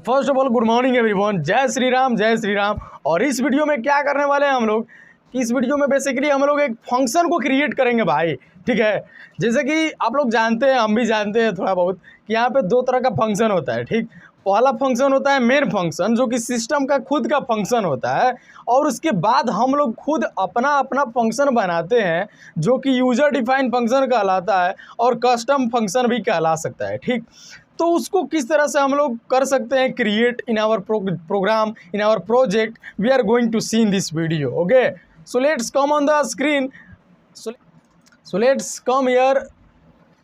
First of all good morning everyone, जय श्री राम जय श्री राम। और इस वीडियो में क्या करने वाले हैं हम लोग कि इस वीडियो में बेसिकली हम लोग एक फंक्शन को क्रिएट करेंगे भाई। ठीक है, जैसे कि आप लोग जानते हैं, हम भी जानते हैं थोड़ा बहुत कि यहाँ पे दो तरह का फंक्शन होता है। ठीक, पहला फंक्शन होता है मेन फंक्शन, जो कि सिस्टम का खुद का फंक्शन होता है, और उसके बाद हम लोग खुद अपना अपना फंक्शन बनाते हैं जो कि यूजर डिफाइन फंक्शन कहलाता है और कस्टम फंक्शन भी कहला सकता है। ठीक, तो उसको किस तरह से हम लोग कर सकते हैं create in our program, in our project, we are going to see in this video. Okay, so let's come on the screen, so let's come here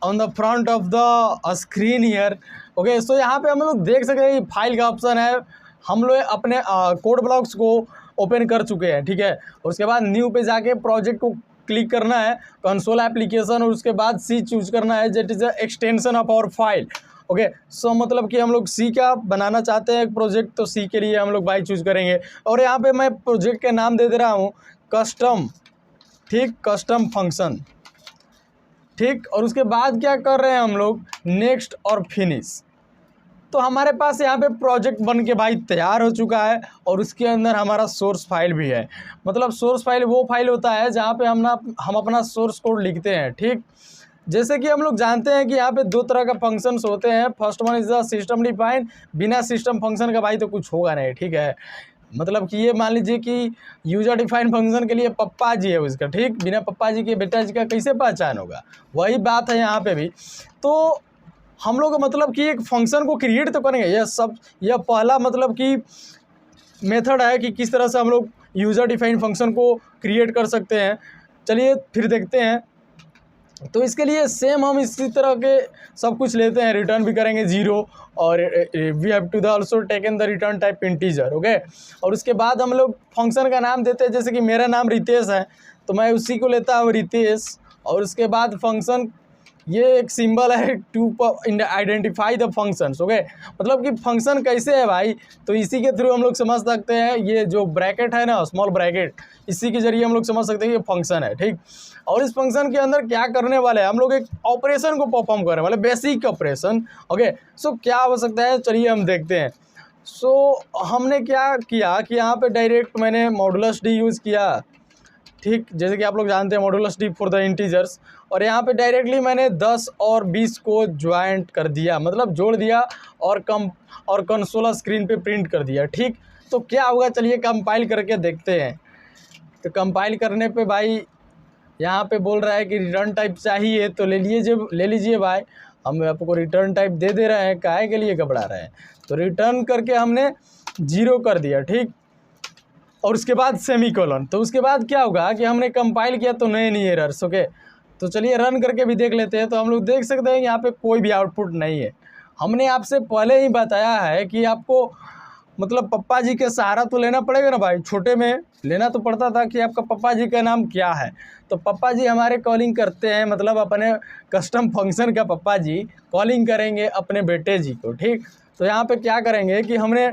on the front of the screen here। Okay, so यहाँ पे हम लोग देख सकते हैं file का option है। हम लोग अपने कोड ब्लॉक्स को ओपन कर चुके हैं। ठीक है, और उसके बाद न्यू पे जाके प्रोजेक्ट को क्लिक करना है, कंसोल एप्लीकेशन, और उसके बाद सी चूज करना है, that is a extension of our file. Okay, so मतलब कि हम लोग सी का बनाना चाहते हैं एक प्रोजेक्ट, तो सी के लिए हम लोग बाई चूज करेंगे। और यहाँ पे मैं प्रोजेक्ट के नाम दे रहा हूँ कस्टम। ठीक, कस्टम फंक्शन। ठीक, और उसके बाद क्या कर रहे हैं हम लोग, नेक्स्ट और फिनिश। तो हमारे पास यहाँ पे प्रोजेक्ट बन के भाई तैयार हो चुका है, और उसके अंदर हमारा सोर्स फाइल भी है। मतलब सोर्स फाइल वो फाइल होता है जहाँ पे हम अपना सोर्स कोड लिखते हैं। ठीक, जैसे कि हम लोग जानते हैं कि यहाँ पे दो तरह का फंक्शंस होते हैं। First one is the system define. बिना सिस्टम फंक्शन का भाई तो कुछ होगा नहीं। ठीक है, मतलब कि ये मान लीजिए कि यूजर डिफाइन फंक्शन के लिए पप्पा जी है उसका। ठीक, बिना पप्पा जी के बेटा जी का कैसे पहचान होगा, वही बात है यहाँ पे भी। तो हम लोग मतलब कि एक फंक्शन को क्रिएट तो करेंगे, यह पहला मतलब कि मेथड है कि किस तरह से हम लोग यूजर डिफाइन फंक्शन को क्रिएट कर सकते हैं। चलिए फिर देखते हैं। तो इसके लिए सेम हम इसी तरह के सब कुछ लेते हैं, रिटर्न भी करेंगे 0, और we have to the also taken the return type integer. Okay, और उसके बाद हम लोग फंक्शन का नाम देते हैं, जैसे कि मेरा नाम रितेश है तो मैं उसी को लेता हूँ रितेश। और उसके बाद फंक्शन, ये एक सिंबल है to identify the functions. Okay, मतलब कि फंक्शन कैसे है भाई, तो इसी के थ्रू हम लोग समझ सकते हैं। ये जो ब्रैकेट है ना, स्मॉल ब्रैकेट, इसी के जरिए हम लोग समझ सकते हैं ये फंक्शन है। ठीक, और इस फंक्शन के अंदर क्या करने वाले हैं हम लोग, एक ऑपरेशन को परफॉर्म करने वाले, बेसिक ऑपरेशन। ओके, सो क्या हो सकता है, चलिए हम देखते हैं। सो हमने क्या किया कि यहाँ पे डायरेक्ट मैंने मॉडुलस डी यूज़ किया। ठीक, जैसे कि आप लोग जानते हैं modulus D for the integers, और यहाँ पे डायरेक्टली मैंने 10 और 20 को ज्वाइंट कर दिया, मतलब जोड़ दिया, और कंसोल स्क्रीन पे प्रिंट कर दिया। ठीक, तो क्या होगा, चलिए कंपाइल करके देखते हैं। तो कंपाइल करने पे भाई यहाँ पे बोल रहा है कि रिटर्न टाइप चाहिए, तो ले लीजिए भाई, हम आपको रिटर्न टाइप दे रहे हैं, काहे के लिए घबरा रहे हैं। तो रिटर्न करके हमने 0 कर दिया। ठीक, और उसके बाद सेमीकोलन। तो उसके बाद क्या होगा कि हमने कंपाइल किया तो नहीं एरर्स। ओके, तो चलिए रन करके भी देख लेते हैं। तो हम लोग देख सकते हैं कि यहाँ पे कोई भी आउटपुट नहीं है। हमने आपसे पहले ही बताया है कि आपको मतलब पप्पा जी के सहारा तो लेना पड़ेगा ना भाई। छोटे में लेना तो पड़ता था कि आपका पप्पा जी का नाम क्या है, तो पप्पा जी हमारे कॉलिंग करते हैं, मतलब अपने कस्टम फंक्शन का पप्पा जी कॉलिंग करेंगे अपने बेटे जी को। ठीक, तो यहाँ पे क्या करेंगे कि हमने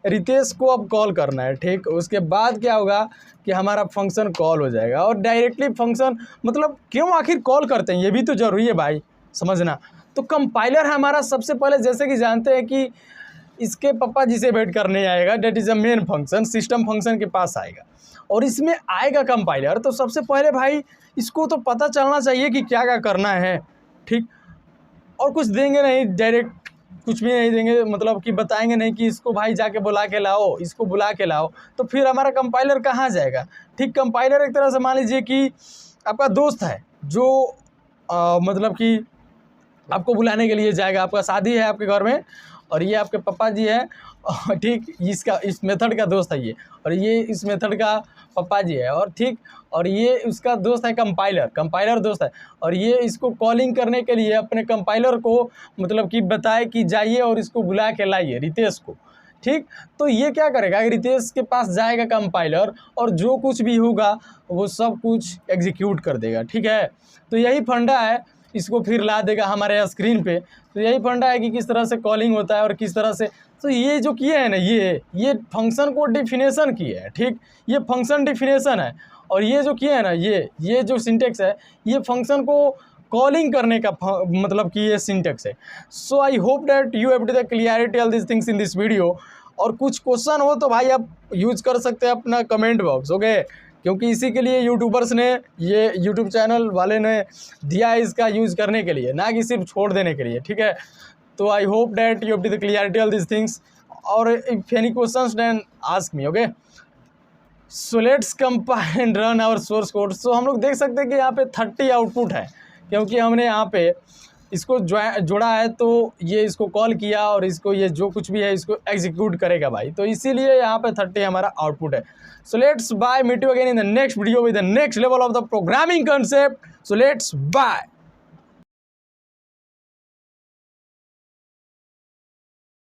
रितेश को अब कॉल करना है। ठीक, उसके बाद क्या होगा कि हमारा फंक्शन कॉल हो जाएगा, और डायरेक्टली फंक्शन, मतलब क्यों आखिर कॉल करते हैं ये भी तो ज़रूरी है भाई समझना। तो कंपाइलर हमारा सबसे पहले, जैसे कि जानते हैं कि इसके पप्पा जी से वेट करने आएगा, that is a main function, system function के पास आएगा, और इसमें आएगा कंपाइलर। तो सबसे पहले भाई इसको तो पता चलना चाहिए कि क्या क्या करना है। ठीक, और कुछ देंगे नहीं, डायरेक्ट कुछ भी नहीं देंगे, मतलब कि बताएंगे नहीं कि इसको भाई जाके बुला के लाओ, इसको बुला के लाओ, तो फिर हमारा कंपाइलर कहाँ जाएगा। ठीक, कंपाइलर एक तरह से मान लीजिए कि आपका दोस्त है जो मतलब कि आपको बुलाने के लिए जाएगा। आपका शादी है आपके घर में, और ये आपके पापा जी हैं, ठीक, इस मेथड का दोस्त है ये, और ये इस मेथड का पापा जी है, और ठीक, और ये उसका दोस्त है कंपाइलर दोस्त है, और ये इसको कॉलिंग करने के लिए अपने कंपाइलर को मतलब कि बताए कि जाइए और इसको बुला के लाइए रितेश को। ठीक, तो ये क्या करेगा, रितेश के पास जाएगा कंपाइलर, और जो कुछ भी होगा वो सब कुछ एग्जीक्यूट कर देगा। ठीक है, तो यही फंडा है, इसको फिर ला देगा हमारे स्क्रीन पे। तो यही फंडा है कि किस तरह से कॉलिंग होता है और किस तरह से। तो ये जो किए हैं ना, ये फंक्शन को डिफिनेशन किए है। ठीक, ये फंक्शन डिफिनेशन है, और ये जो किए हैं ना, ये जो सिंटेक्स है, ये फंक्शन को कॉलिंग करने का मतलब कि ये सिंटेक्स है। So I hope that you have the clarity all this things in this video. और कुछ क्वेश्चन हो तो भाई आप यूज़ कर सकते हैं अपना कमेंट बॉक्स, ओके, क्योंकि इसी के लिए यूट्यूबर्स ने, ये यूट्यूब चैनल वाले ने दिया है इसका यूज़ करने के लिए, ना कि सिर्फ छोड़ देने के लिए, ठीक है। तो I hope that you have the clarity all this things, और if any questions then ask me, okay. So let's compile and run our source code. So हम लोग देख सकते हैं कि यहाँ पे 30 आउटपुट है, क्योंकि हमने यहाँ पे इसको जोड़ा है, तो ये इसको कॉल किया और इसको ये जो कुछ भी है इसको एग्जीक्यूट करेगा भाई, तो इसीलिए यहाँ पे 30 हमारा आउटपुट है। So let's bye, meet you again in the next video with the next level of the programming concept. So let's bye.